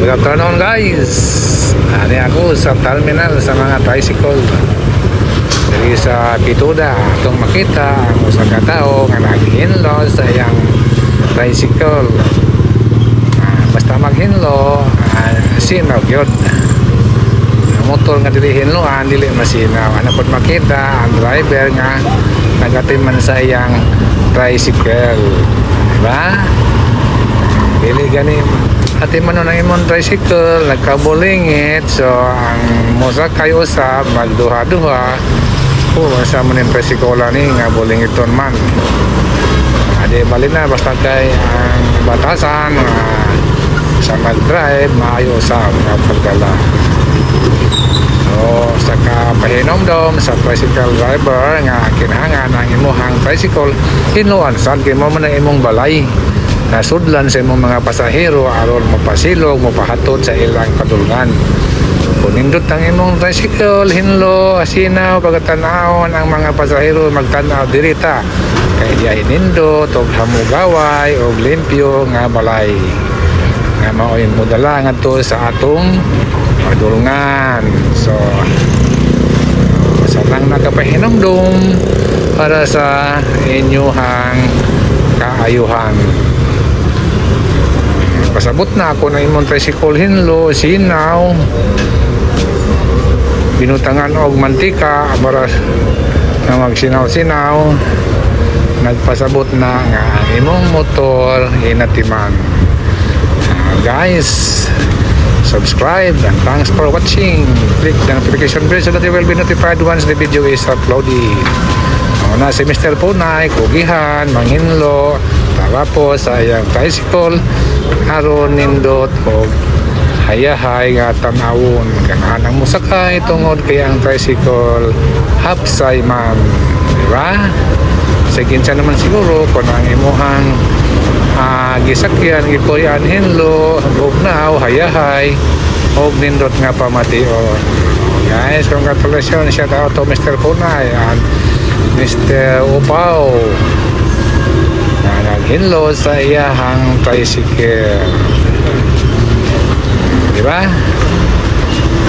Good afternoon guys. Ani ako sa terminal sa mga tricycle. Diri sa Pituda atong makita ang usa ka tawo nga naghinlo sa iyang tricycle. Basta maghinlo, sinaw gyud. Ang motor nga dili hinloan dili masinaw. Ana pod makita ang driver nga nagatiman sa iyang tricycle. Diba? Dili gani ati man ang imong tricycle nagkabulingit, so ang mosakay usab magduha-duha sa man yung tricycle ni nga bulingiton man. Adi bali na basta kay ang batasan sa mag-drive maayo usab nga pagdala. So sa kapahinomdom sa tricycle driver nga kinahanglan ang imong tricycle hinloan sad kay mo man ang imong balay nasudlan sa imong mga pasahero aron mapasilog mapahatod sa ilang kadulngan. Kung nindot ang imong tricycle hinlo asinaw pagtan-awon ang mga pasahero magtan-aw dirita kay diay nindot og hamugaway og limpyo nga balay nga maoy modala ngadto sa atong kadulngan. So sa lang nakapahinomdom para sa inyuhang kaayuhan. Pasabot na ako na imong tricycle hinlo sinaw binutangan og mantika para na magsinaw-sinaw. Nagpasabot na nga ang imong motor hinatiman. Guys, subscribe and thanks for watching. Click the notification bell so that you will be notified once the video is uploaded. Na si Mr. Punay kugihan manghinlo para po sa iyang tricycle aron nindot og hayahay nga tan-awon kanang musakay tungod kay ang tricycle hapsay man, diba? Sa kinsa naman siguro kung ang imuhang gisakyan gipuyan hinlo bugnaw hayahay og nindot nga pamation. Guys, congratulations, shout out to Mr. Punay and Mr. Upaw na naghinlo sa iyahang tricycle, diba?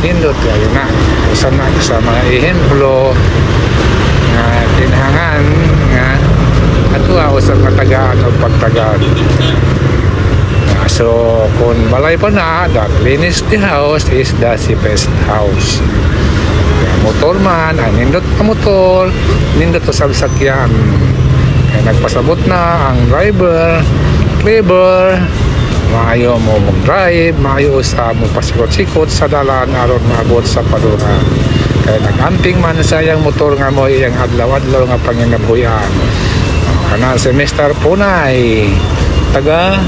Hindot kayo na usa na sa mga ehemplo nga kinahanglan nga ato usab nga tagaan o pagtagad. So kung balay pa na, that cleanest the house is the safest house. Motor man, nindot ka motor, nindot to sa sakyan. Kaya nagpasabot na ang driver, clever, maayo mo mag-drive, maayo sa mo pasikot-sikot sa dalan aron maabot sa paduran. Kaya nag-amping man sa iyang motor nga mo iyang adlaw-adlaw nga panginabuhian. Kana si Mr. Punay, taga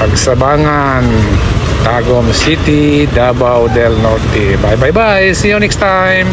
Pagsabangan, Tagum City, Davao del Norte. Bye bye bye. See you next time.